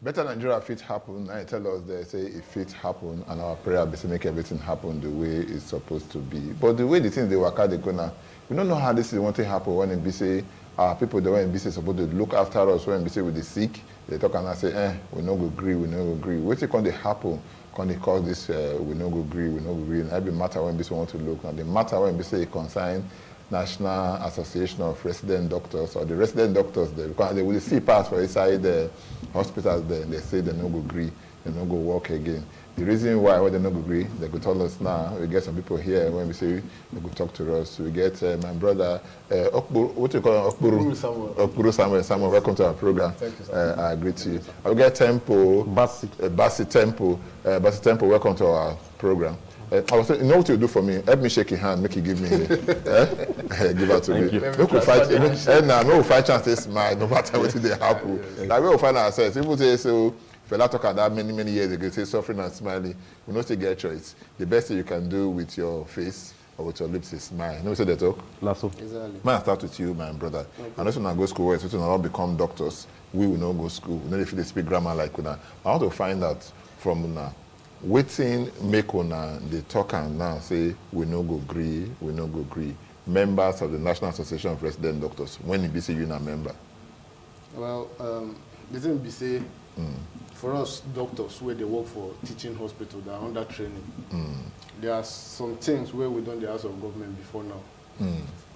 Better Nigeria fit happen. I tell us they say it fit happen, and our prayer be to make everything happen the way it's supposed to be. But the way the things they work out, they gonna. We don't know how this is want to happen when it be say people the way it be say supposed to look after us when it be say with the sick. They talk and I say, we no go agree, we no go agree. What's it they happen? Can they cause this? We no go agree, we no go agree. And every matter when we want to look, and the matter when we say concern National Association of Resident Doctors or the resident doctors there, because they will see parts for inside the hospitals there, they say they no go agree, they no go work again. The reason why they no go agree, they could tell us now. We get some people here when we say they could talk to us. We get my brother Okpuru, what do you call him? Okpuru Samuel. Welcome to our program. Thank you, sir. I greet you. I get Tempo Basi Tempo. Basi Tempo, welcome to our program. I was saying, you know what you do for me? Help me shake your hand, make you give me. Give out to me. We fight chances, smile, no matter what they happen. Like we will find ourselves. People say so. Fela talk about that many years ago. Say suffering and smiling. We not get a choice. The best thing you can do with your face or with your lips is smile. You know what they talk? Exactly. Man, I start with you, my brother. Okay. And also, when I go school, so when I become doctors, we will not go school. We know if they speak grammar like una. I want to find out from una. Waiting make una they talk and now say we no go agree, we no go agree. Members of the National Association of Resident Doctors, when you be say you na member? Well, the thing be say for us doctors where they work for teaching hospital, they are under training. There are some things where we done the House of Government before now.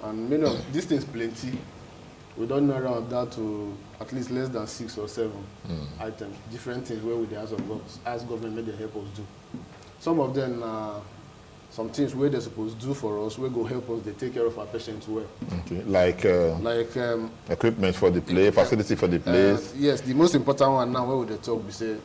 And many of these things plenty. We don't narrow that to at least less than 6 or 7 items, different things where we the ask government make they help us do. Some of them are some things where they're supposed to do for us, where go help us, they take care of our patients well. Okay. Like equipment for the place, facility for the place. Yes, the most important one now where they talk, we say,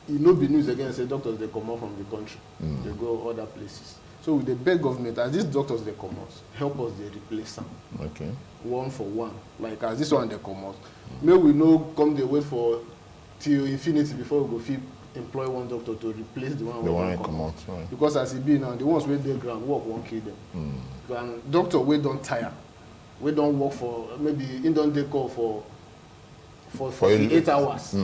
you know, be news again, say doctors they come out from the country, they go other places. So with the big government, as these doctors they come out, help us they replace them. Okay. One for one. Like as this one they come out. May we know come they wait for till infinity before we go fit employ one doctor to replace the one who come out. Right. Because as it be now, the ones where they ground work won't kill them. And doctor we don't tire. We don't work for maybe in don't they call for 48 hours.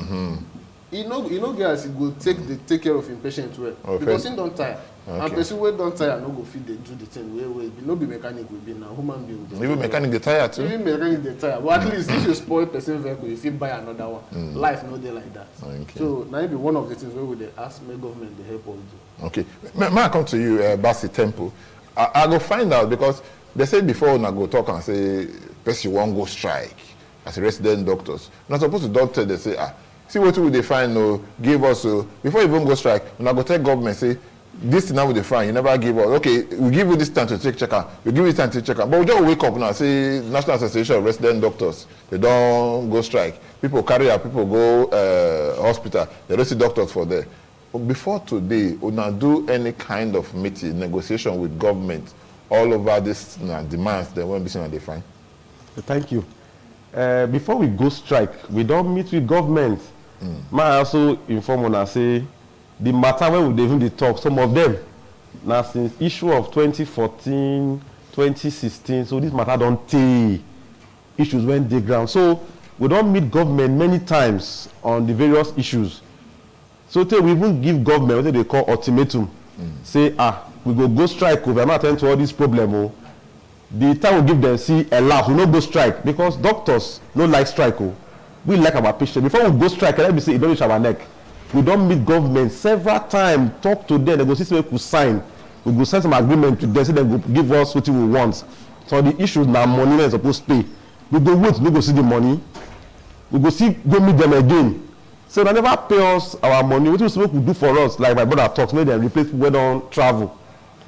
You know guys he go take care of him patient well. Okay. Because he don't tire. Okay. And person wey don't tire no go fit dey do the thing wey no be mechanic we be now human being. Even mechanic dey tire too. Even mechanic dey tire, but at least if you spoil person vehicle, you fit buy another one. Life no dey like that. Okay. So now it be one of the things where we dey ask my government dey help us do. Okay, may I come to you, Basi Tempo? I go find out because they say before when I go talk and say person won't go strike as a resident doctors. Not supposed to doctor they say see what will they find give us before you even go strike. When I go tell government say. This now with the fine, you never give us. Okay, we give you this time to take checker. We give you this time to check out. But we just wake up now, say National Association of Resident Doctors, they don't go strike. People carry out, people go hospital. They don't see doctors for there. But before today, we not do any kind of meeting, negotiation with government all over this demands that won't be seen at the fine. Thank you. Before we go strike, we don't meet with government. May I also inform on and say, the matter where we even talk, some of them, now since issue of 2014, 2016, so this matter don't take issues when they ground. So we don't meet government many times on the various issues. So we even give government what they call ultimatum. Say, we go strike, we are not attending to all this problem. The time we give them, see, allow, we no go strike because doctors don't like strike. We like our patient. Before we go strike, let me say, it don't reach our neck. We don't meet government several times, talk to them, they go see we could sign. We go sign some agreement to them, say they go give us what we want. So the issue now money is supposed to pay. We go wait, we go see the money. We go see, go meet them again. So they never pay us our money. What we supposed to do for us, like my brother talks, make them replace people who don't travel.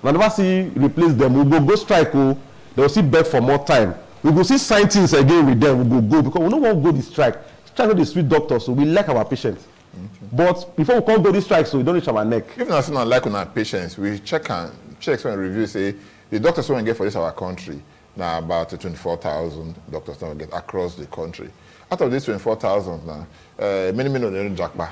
We never see replace them. We go strike, they will see beg for more time. We go see sign things again with them, we go because we don't want to go the strike. Strike with the sweet doctor, so we like our patients. Okay. But before we can't go this strike, so we don't reach our neck. If not like on our patients, we check when review say the doctors want to get for this our country now about 24,000 doctors now get across the country. Out of these 24,000 now, many don't jackba.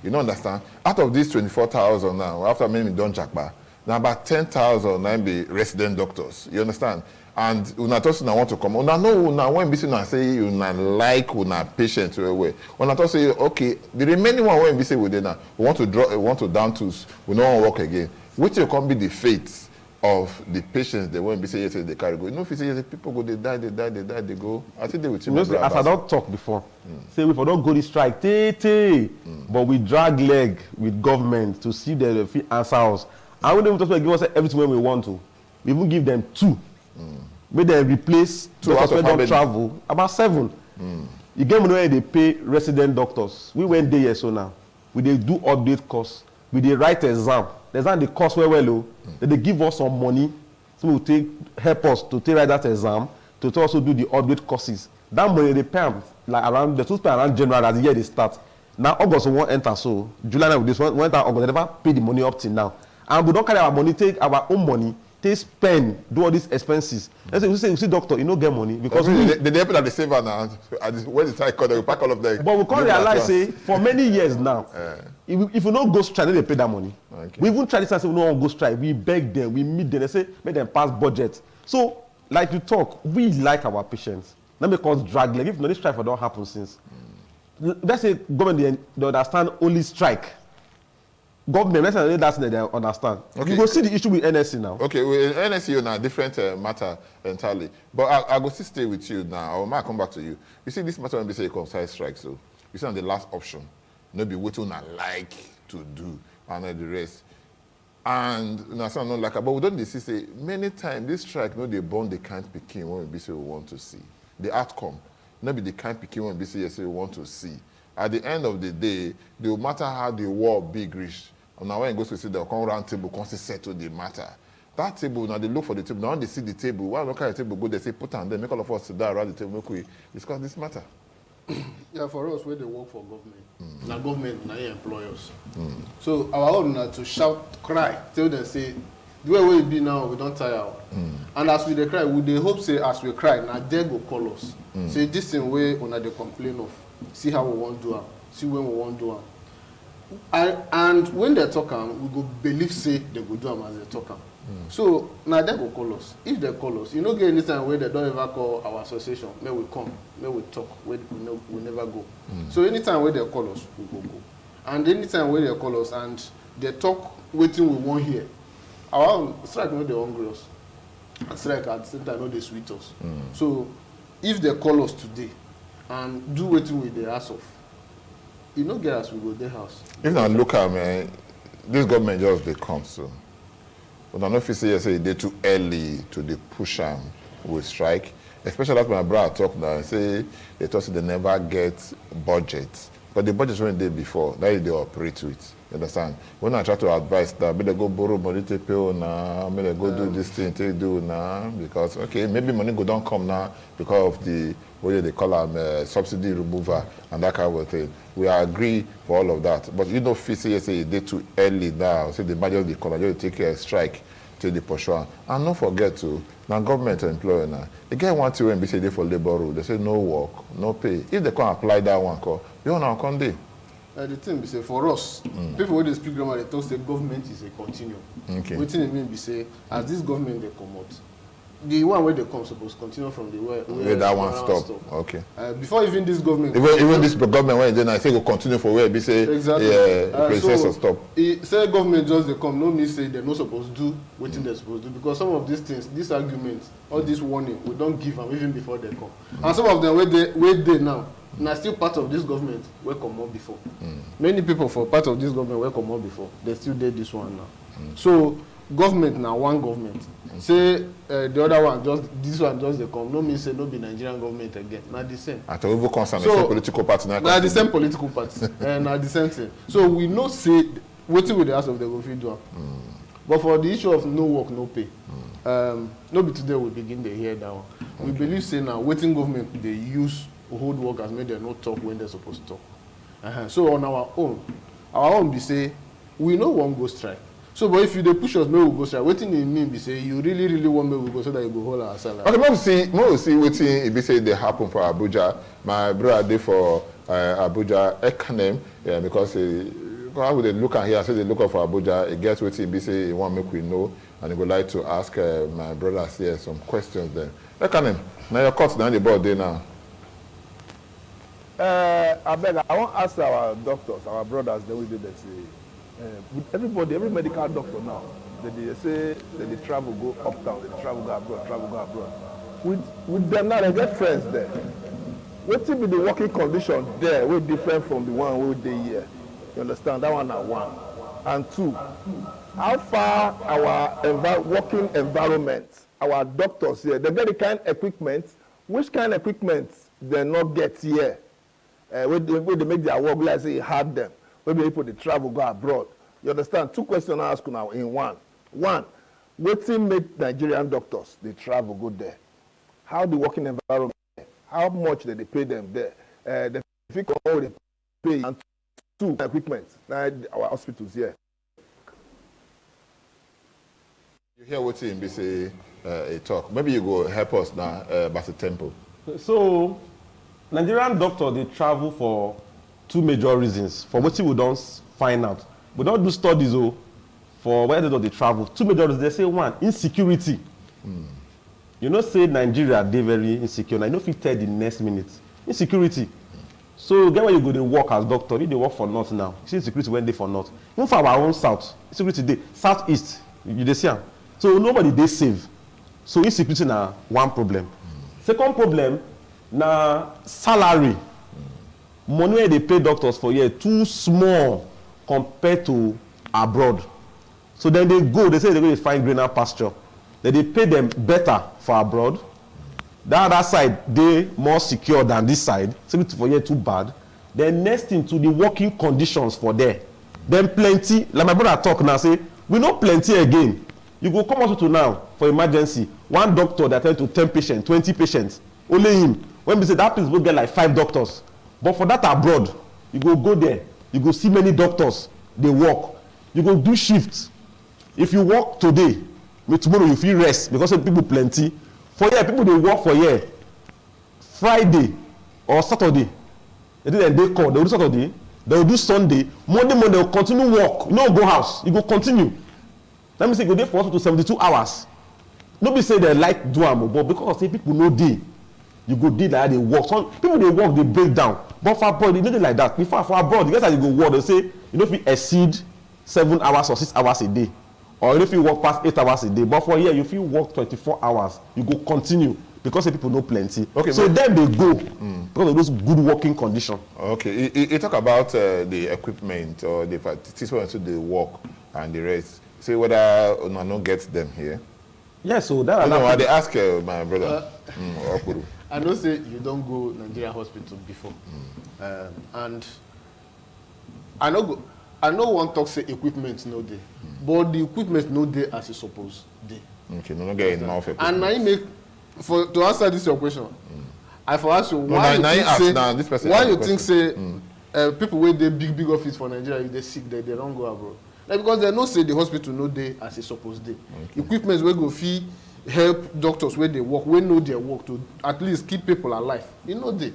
You don't understand? Out of these 24,000 now, after many don't jackba, now about 10,000 now be resident doctors. You understand? and una talk say una want to come, una know una when be say una say una like una patient well. Una talk say okay, the remaining one when be say we dey now, we want to down tools, we no wan work again. Wetin come be the fate of the patients they won't be say yes they carry go. You know if you say yes, people go they die, they go. I think they will you know, as I don't talk before, say we for don't go this strike, but we drag leg with government to see the answer us. And when they talk give us everything when we want to, we even give them 2. Make them replace 2 out of don't travel about 7. You get money where they pay resident doctors. We went there yes so now. We they do update course. We they write exam. The exam they cost well low. They give us some money. So we take help us to take write that exam to also do the update courses. That money they pay like around the 2 around January as the year they start. Now August won't enter so July now with this one enter August they never pay the money up till now. And we don't carry our money, take our own money, take spend, do all these expenses. Let's say you see doctor, you don't get money because they happen at the saver now. When the time come, they will pack all of them. But we can't realize say for many years now, if we don't go strike, they pay that money. Okay. We even try this and say we don't want to go strike. We beg them, we meet them, they say make them pass budget. So like you talk, we like our patients. Not because drag leg. If no this strike don't happen since. Let's say government they understand only strike. Government, that's what they understand. Okay. You go see the issue with NSC now. Okay, with NSC on a different matter entirely. But I go still stay with you now. I might come back to you. You see, this matter when we say concise strike, so you see on the last option, not be waiting I like to do and the rest. And you know, some not like, but we don't say many times this strike, no, they burn the kind picking when we say we want to see the outcome. Not be the kind picking when we say yes, we want to see. At the end of the day, no matter how the war big reach, now when it goes to see they'll come round table, come settle the matter. That table, now they look for the table. Now when they see the table, why look at the table, go they say put on them, make all of us sit down around the table, make we discuss this matter. Yeah, for us, where they work for government, now government, now employers. So our own now to shout, cry, tell them say, the way we be now, we don't tire. And as we they cry, we they hope say as we cry, now they go call us. Say this thing way on they complain of. See how we want to do it. See when we want to do it. And when they talk, we go believe say they go do them as they talk. So now they go call us. If they call us, you know, get anytime where they don't ever call our association, may we come, may we talk, we never go. So anytime where they call us, we go. And anytime where they call us and they talk, waiting we won't hear. Our own strike no they hungry us. And strike at the same time no they sweet us. So if they call us today and do waiting with the ass off, you know, get us, we go their house. If I look at man, this government just they come so. But I know if you say they're too early to the push them with strike, especially after my brother talk now and say they thought they never get budget. But the budget when they before, that they operate with. You understand? When I try to advise that, maybe they go borrow money to pay now, maybe they go do this thing, they do now, because okay, maybe money go don't come now because of the what they call them subsidy remover and that kind of thing. We agree for all of that. But you know, say they too early now. Say the major the college they take a strike till the pursue. And don't forget to now government employer now. They get one thing when they say they for labor rule. They say no work, no pay. If they can't apply that one call, you don't know can they. The thing be say for us, people when they speak grammar, they talk say government is a continuum. Okay. What thing mean be say as this government they come out, the one where they come supposed continue from the where that one stop. Okay. Before even this government. Even this government when then I say go continue for where be say exactly. So stop. Say government just they come, no mean say they're not supposed to do what they're supposed to do because some of these things, these arguments, all this warning, we don't give them even before they come. And some of them where they now. Now still part of this government will come out before. Many people for part of this government will come out before. They still did this one now. So government now one government. Say the other one just this one just they come. No mean say no be Nigerian government again. Not the same. At all concern so, political party now. Not the same political party. And not the same thing. So we know say waiting with the house of the government do. But for the issue of no work, no pay, no be today we begin to hear that one. Okay. We believe say now waiting government they use hold workers make them not talk when they're supposed to talk. So on our own be say we no one go strike. So but if you dey push us, maybe we go strike. What thing it mean be say you really want me we go so that you go hold our salary. Okay, more see wetin it be say they happen for Abuja. My brother dey for Abuja Ekanem, yeah, because how would they look at here? Say they look up for Abuja. It gets what be say he want make we know, and he would like to ask my brothers here some questions. Then, look at him. Now your cuts down the board there now. I beg, I want to ask our doctors, our brothers, the way they say, everybody, every medical doctor now, they say that they travel, go uptown, they travel, go abroad, travel, go abroad. With them now, they get friends there. What will be the working condition there, way different from the one we dey here? You understand? That one are one. And two, how far our working environment, our doctors here, they get the kind of equipment, which kind of equipment they not get here? Where they make their work like say it hard them. Where people they travel, go abroad. You understand? Two questions I ask you now in one. One, what make Nigerian doctors they travel go there? How the working environment? How much do they pay them there? The figure all they pay, and two, equipment. Now our hospitals here. You hear what he say a talk. Maybe you go help us now, Bassey Temple. So, Nigerian doctors, they travel for two major reasons. For what we don't find out. We don't do studies for where they travel. Two major reasons. They say one, insecurity. You know, say Nigeria, they very insecure. And I know if you tell the next minute. Insecurity. So, get where you go to work as doctor. If they work for North now, see insecurity when they for North. Even for our own South, insecurity day. Southeast, you see. So, nobody they save. So, insecurity now one problem. Second problem, na salary. Money wey they pay doctors for here too small compared to abroad. So then they go, they say they're going to find greener pasture. Then they pay them better for abroad. The other side, they more secure than this side. Security for here too bad. Then next thing to the working conditions for there. Then plenty, like my brother talk now, say, we know plenty again. You go come hospital now for emergency. One doctor that attend to 10 patients, 20 patients. Only him. When we say that place will get like 5 doctors. But for that abroad, you go there, you go see many doctors, they work. You go do shifts. If you work today, tomorrow you feel rest because people plenty. For here, people they work for here. Friday or Saturday, they call, they will do Saturday, they will do Sunday, Monday they will continue work. You don't go house, you go continue. Let me say, go there for hospital 72 hours. Nobody say they like do am, but because say people no dey. You go dey like that, they work. Some people they work, they break down. But for abroad, they don't like that. Before for abroad, you guys you go work, they say you know if you exceed 7 hours or 6 hours a day, or if you work past 8 hours a day. But for here, if you work 24 hours, you go continue because people know plenty. Okay, so then they go because of those good working conditions. Okay, you talk about the equipment or the participants to the work and the rest. Say whether no don't get them here. Yeah, so that. No, they ask my brother. I know say you don't go Nigeria hospital before, and I know one talk say equipment no dey, but the equipment no dey as e suppose dey. Okay, no get enough equipment. And now you make to answer this your question, I for ask you why you think say people wey dey big office for Nigeria if they sick they don't go abroad. Like because they know say the hospital no dey as e suppose dey. Okay. Equipment wey go fit help doctors where they work, we know their work to at least keep people alive. You know they.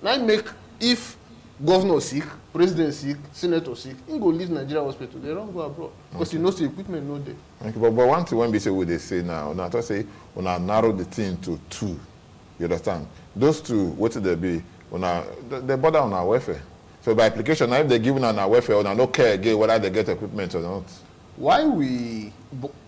Now make if governor sick, president sick, senator sick, he go leave Nigeria hospital. They don't go abroad because you know the equipment no dey. Okay, but one thing when we say what they say now, I thought say when I narrow the thing to 2, you understand? Those 2, what would they be? They bother on our welfare. So by application, now if they're giving on our welfare, on no care again whether they get equipment or not. Why we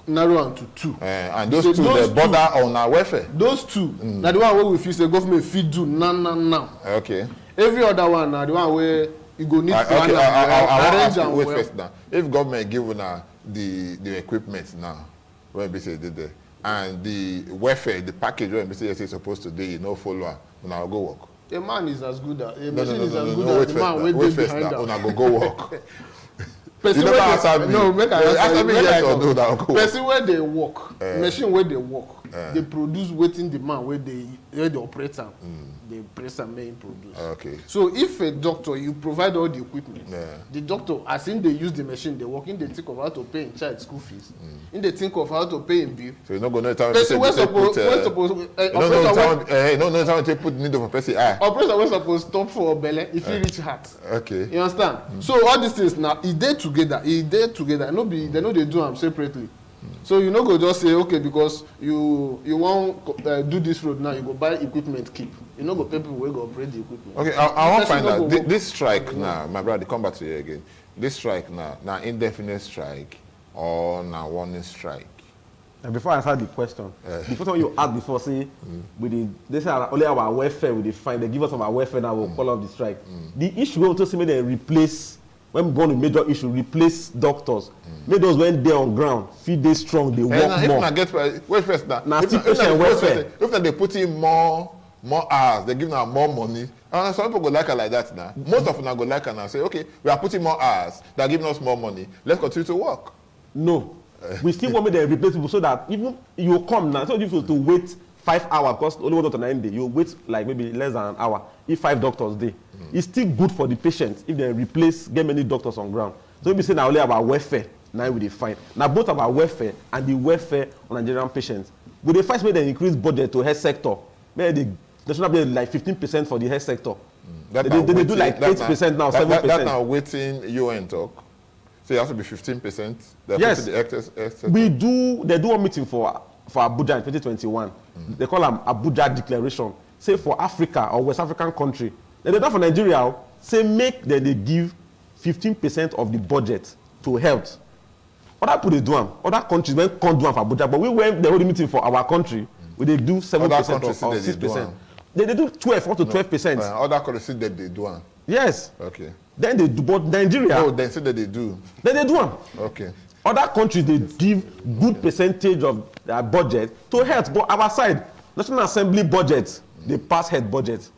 narrow down to 2? And those 2, they bother on our welfare. Those 2, now the one where we feel the government feed do now. Okay. Every other one, now the one where you go need to arrange and wait first now. If government give the equipment now, when we say did there, and the welfare, the package when we say it's supposed to do, you know, follow, now go work. A man is as good as a machine is as good as the man wey dey behind am. Una go work. Person you never answer me. No, make I answer me yes or no. Person where they work, machine where they work. they produce waiting the man where they operate am. The operator may produce. Okay. So if a doctor, you provide all the equipment, Yeah. the doctor, as in they use the machine, they work in, they think of how to pay in child school fees, in they think of how to pay in bill. So you're not going to tell me Person when suppose they put needle for person eye. operator wey suppose stop for belle if you reach heart. Okay. You understand? So all these things now, e dey together. No be they no dey do am separately. So you no go just say okay because you wan do this road now, you go buy equipment keep. You no go pay people wey go operate the equipment. Okay, I want to find out Person no go this strike now, my brother. Come back to you again. This strike now indefinite strike or now warning strike. And before I answer the question, the first one you asked before, say, they say only our welfare we define, they give us our welfare now, we'll call off the strike. The issue we want to see, they replace, when we go on a major issue, replace doctors. Make those when they're on ground, feel they strong, they work more. If I get wait first now, Now, still patient welfare. if they put in more hours, they give them more money. And some people go like it like that now. Most of them go like it now. Say, okay, we are putting more hours, they're giving us more money. Let's continue to work. No. We still want me to replace people so that even you come now, so you have to wait 5 hours because only 1 doctor 9 days. You wait like maybe less than an hour if 5 doctors day. It's still good for the patient if they replace, get many doctors on ground. So we say now only about welfare, now we define. Now both about welfare and the welfare on Nigerian patients. But they first made they increase budget to health sector. Maybe they should have been like 15% for the health sector. They do like 8% now, 7%. That now waiting UN talk. So it has to be 15%. Yes. The excess. They do one meeting for Abuja in 2021. They call them Abuja Declaration. Say for Africa or West African country. Then they do for Nigeria, say make that they give 15% of the budget to health. Other people they do them. Other countries when can't do them for Abuja, but we went the whole meeting for our country, where they do 7% or 6%. They do 12 up to 12%. Other countries that they do them. Yes. Okay. Then they do, but Nigeria. Oh, then say that they do. Then they do them. Okay. Other countries they give good percentage of their budget to health, but our side, National Assembly budget, they pass health budget.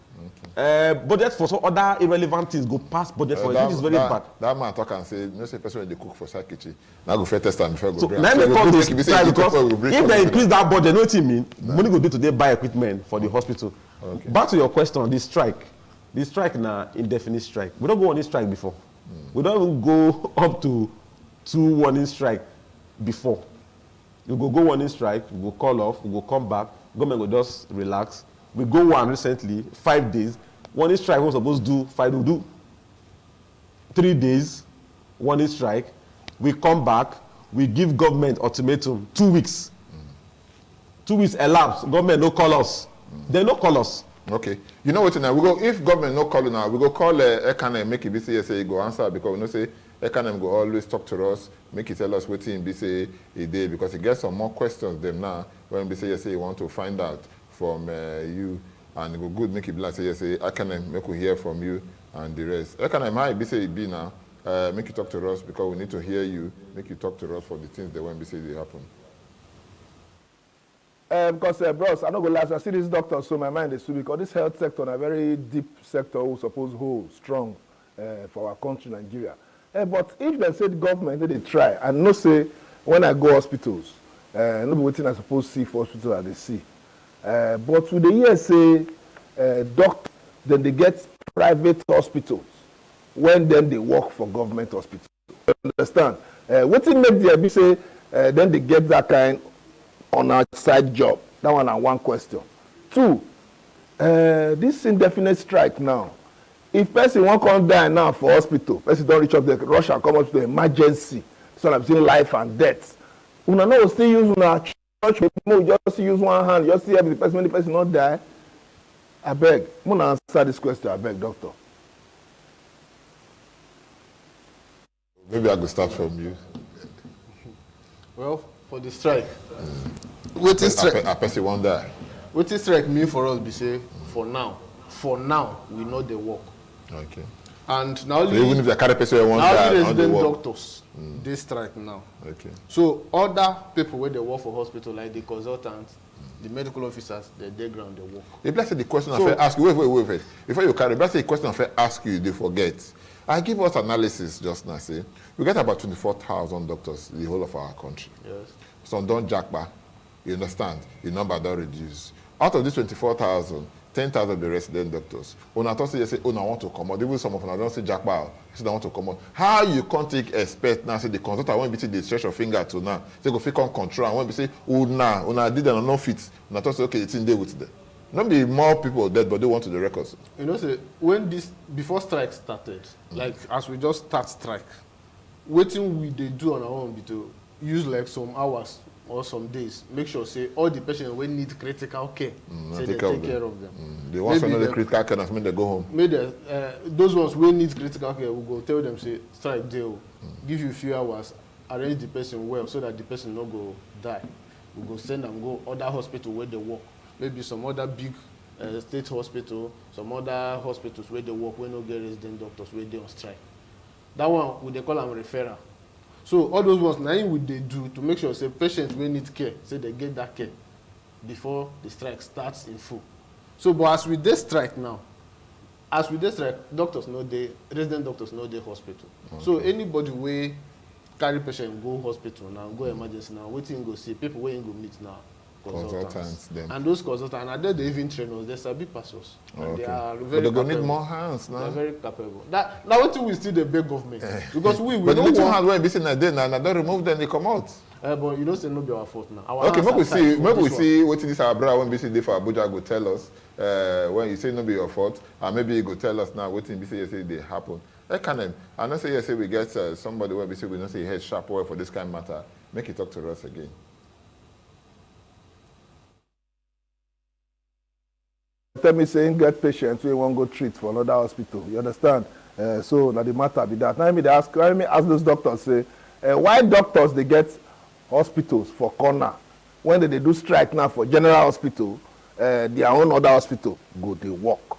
Budget for some other irrelevant things go pass budget for it, which is very bad. That man talk and say, no say person when they cook for side kitchen. Now go first test time before go So bring. now they call this strike because if they increase that. that budget, know what you mean? Money go do today buy equipment for the hospital. Okay. Back to your question, the strike. The strike now indefinite strike. We don't go on this strike before. We don't even go up to 2 warning strike before. We go warning strike, we go call off, we go come back, government will just relax. We go one recently, 5 days. Warning strike, we're supposed to do 5, we do 3 days, warning strike. We come back, we give government ultimatum, 2 weeks. 2 weeks elapse, government no call us. They no call us. Okay. You know what now? We go if government no call now, we go call Ekanem, make it be say go answer because we know say Ekanem go always talk to us, make it tell us what him be say a day because he gets some more questions them now when we say he want to find out from you and it go good make it be like say Ekanem make we hear from you and the rest. Ekanem how be say it be now make you talk to us because we need to hear you, make you talk to us for the things that when we say they happen. Because, bros, I don't go last. I see this doctor, so my mind is too because this health sector is a very deep sector who suppose hold strong for our country, Nigeria. But if they say the government, they try. And no say, when I go hospitals, no be waiting I suppose see for hospitals that they see. But with the years say, doctors, then they get private hospitals when then they work for government hospitals. You understand? What it make the be say, then they get that kind on our side job. That one question. 2, this indefinite strike now. If person won't come die now for hospital, person don't reach up the rush and come up to the emergency. So I'm saying life and death. Una no still use una church, we just use one hand, just see every person when the person not die. I beg, I'm gonna answer this question, I beg, doctor. Maybe I could start from you. Well, for the strike. Wetin strike? A person won't die. Wetin strike mean for us be say for now we know the work. Okay. And now So even if the carry person won't die, only on the resident work. doctors they strike now. Okay. So other people where they work for hospital like the consultants, the medical officers, they ground they work. If let's say the question I ask you, wait. Before you carry, let's say the question I ask you, they forget. I give us analysis just now. Say we get about 24,000 doctors in the whole of our country. Yes. Some don't jackpot. You understand? The number don't reduce. Out of this 24,000, 10,000 be resident doctors. Una talk say, I want to come out. Even some of them don't say jackpot. Say they want to come out. How you can't take expect now? Say the consultant won't be the stretch your finger to now. Say go fit on control. And won't be say, una did and no fit. Una talk say, okay, it's in there with them. Not be more people dead, but they want to the records. You know, say when this before strike started, like as we just start strike, waiting we they do on our own be to use like some hours or some days, make sure say all the patients will need critical care, say they take care of them. They want to know the critical care, and they go home. Maybe those ones will need critical care, we go tell them say strike deal, give you a few hours, arrange the person well so that the person not go die. We go send them go other hospital where they work, maybe some other big state hospital, some other hospitals where they work where no get resident doctors where they on strike. That one we they call them referral. So all those ones, now what they do to make sure say patients will need care, say they get that care before the strike starts in full. So, but as we dey strike now, doctors know they resident doctors know they hospital. Okay. So anybody wey carry patient go hospital now, go emergency now, wetin go see people wey go meet now. Consultants. Them. And those consultants, and they even train us, they sabi pass us. And they are very capable. They need more hands now. They're very capable. Now what we still the big government. Because we but don't want hands when be saying that day now, don't remove them, they come out. But you don't say no be our fault now. Okay, maybe we see what this our brother when BC day for Abuja go tell us when you say no be your fault, and maybe you go tell us now what in BC you say they happen. That kind of, I not say you say we get somebody where BC we don't say head sharp for this kind of matter. Make it talk to us again. Tell me saying get patients we won't go treat for another hospital. You understand? So now the matter be that. Now let me ask those doctors say why doctors they get hospitals for corner when they do strike now for general hospital, their own other hospital go they work.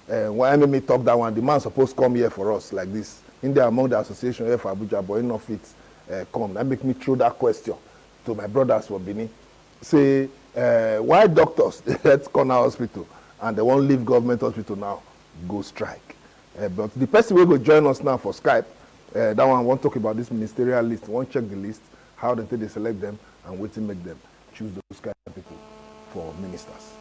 Why make me talk that one? The man supposed come here for us like this. In there among the association here for Abuja, but enough it come. That make me throw that question to my brothers for Benin. Say why doctors they get corner hospital? And they won't leave government hospital now, go strike. But the person will go join us now for Skype. That one won't talk about this ministerial list. Won't check the list, how they select them, and what to make them choose those kind of people for ministers.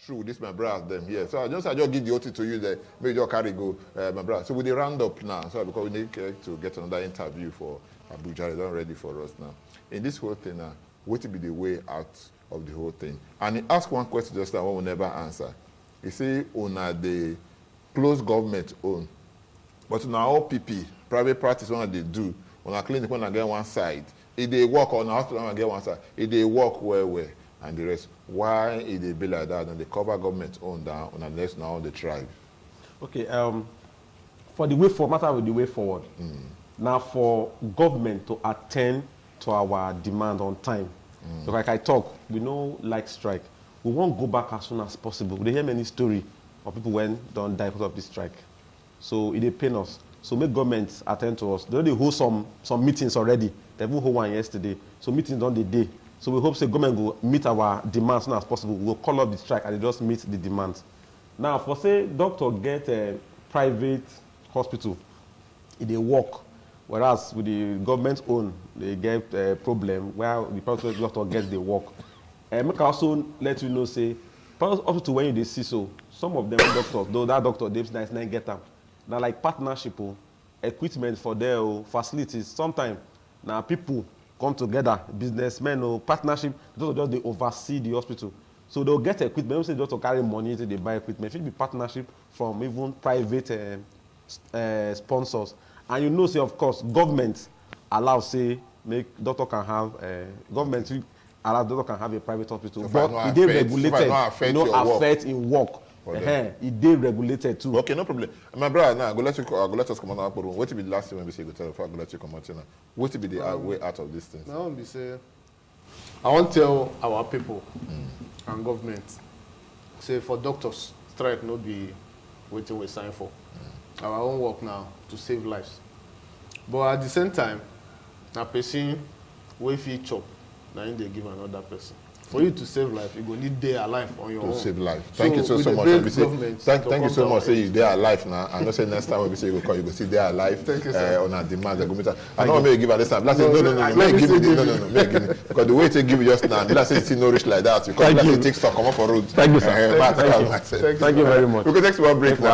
True, this my brother them here. So I just give the OT to you there. Maybe you carry go, my brother. So with the round up now, so because we need to get another interview for Abuja, they're not ready for us now. In this whole thing now, what will be the way out of the whole thing? And he asked one question just that one will never answer. He say, "Una the close government own, but now all PP private practice one they do on a clinic when I get one side, if they work on a hospital when I get one side, if they work well, and the rest. Why if they be like that and they cover government own down on unless now the tribe?" Okay. For the way forward, matter with the way forward. Now for government to attend to our demand on time. So like I talk, we know like strike. We won't go back as soon as possible. We hear many story of people when don't die because of this strike. So it pain us. So make governments attend to us. They already hold some meetings already. They even hold one yesterday. So meetings on the day. So we hope the government will meet our demands as soon as possible. We'll call up the strike and they just meet the demands. Now for say doctor get a private hospital, they work. Whereas with the government own, they get a problem where the private doctor gets the work. Make also let you know, say, up to when you see so, some of them doctors, though that doctor, they nice get them. Now like partnership, equipment for their facilities, sometimes now people come together, businessmen or partnership, just they oversee the hospital. So they'll get equipment, they don't say just to carry money to they buy equipment. It should be partnership from even private sponsors. And you know, say, of course, government allows, say, make doctor can have, government allows doctor can have a private hospital. So but it is regulated, affect in work. It is regulated too. Okay, no problem. My brother, now, go let us come on our room. What will be the last thing when we say go tell you, go let you come out now? What will be the way out of this thing? Now, we say, I want to tell our people and government, say, for doctors, strike not be waiting we sign for. Our own work now to save lives. But at the same time, a person wey fit chop, now they give another person. for you to save life, you go need day alive on your to own. save life. Thank you so with the much. big We say, government thank to you come so down much. Say with you there alive now. I know say next time when we say you go call, you go see there alive. Thank you, sir. On our demand. I don't want to give at this time. Let's say no. let May me give say me no. May give me because the way they give you just now. Let's say it's no rich like that. You come. Let's say take stock. Come up for road. Thank you, sir. Thank you Thank you very much. We can take one break now.